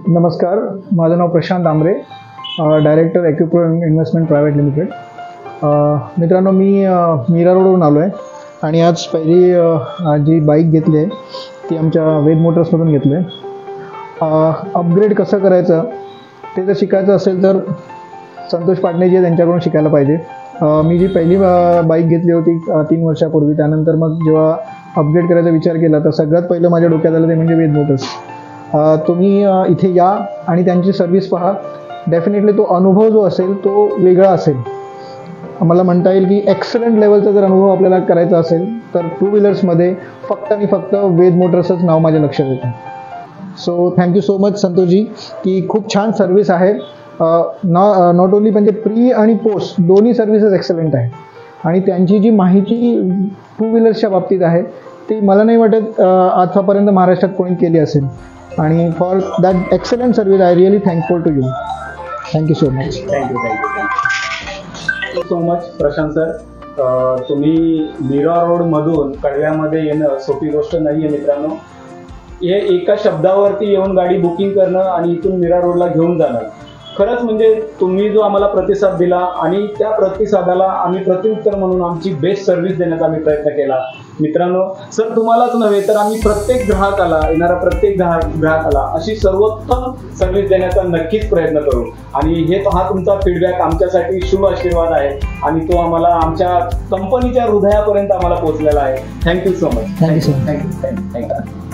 नमस्कार, माझं नाव Prashant Amre, director ॲक्युप्रो investment private limited. मित्रांनो, मी मीरा रोडवरून आलो आहे आणि आज पहिली जी बाईक घेतली आहे ती आमच्या वेद मोटर्समधून घेतली आहे. अपग्रेड कसं करायचं ते जर शिकायचं असेल तर संतोष पाटणे जे त्यांच्याकडून शिकायला पाहिजे. मी जी पहिली बाईक घेतली होती 3 वर्षापूर्वी, त्यानंतर मग जेव्हा अपग्रेड करायचा विचार केला तर सगळ्यात पहिलं माझ्या डोक्यात आलं ते म्हणजे वेद मोटर्स. तुम्ही इथे या आणि त्यांची सर्व्हिस पहा. डेफिनेटली तो अनुभव जो असेल तो वेगळा असेल. मला म्हणता येईल की एक्सलंट लेवलचा जर अनुभव आपल्याला करायचा असेल तर 2 व्हीलर्समध्ये फक्त आणि फक्त वेद मोटर्सच नाव माझ्या लक्षात येतं. So thank you so much Santoshji, की खूप छान सर्व्हिस आहे. नॉट ओन्ली म्हणजे प्री आणि पोस्ट दोन्ही सर्व्हिसेस एक्सलंट आहे आणि त्यांची जी माहिती 2 व्हीलर्सच्या बाबतीत आहे ती मला नाही वाटत आतापर्यंत महाराष्ट्रात कोणी केली असेल. आणि for that excellent service I really thankful to you. Thank you so much. Thank you so much Prashant sir. तुम्ही मीरा रोडमधून कळव्यामध्ये येणं सोपी गोष्ट नाही आहे मित्रांनो. हे एका शब्दावरती येऊन गाडी बुकिंग करणं आणि इथून मीरा रोडला घेऊन जाणं, खरंच म्हणजे तुम्ही जो आम्हाला प्रतिसाद दिला आणि त्या प्रतिसादाला आम्ही प्रत्युत्तर म्हणून आमची बेस्ट सर्व्हिस देण्याचा आम्ही प्रयत्न केला. मित्रांनो, सर तुम्हालाच नव्हे तर आम्ही प्रत्येक ग्राहकाला, येणारा प्रत्येक ग्राहकाला अशी सर्वोत्तम सर्व्हिस देण्याचा नक्कीच प्रयत्न करू. आणि हा तुमचा फीडबॅक आमच्यासाठी शुभ आशीर्वाद आहे आणि तो आम्हाला आमच्या कंपनीच्या हृदयापर्यंत आम्हाला पोहोचलेला आहे. Thank you so much. Thank you so much. Thank you.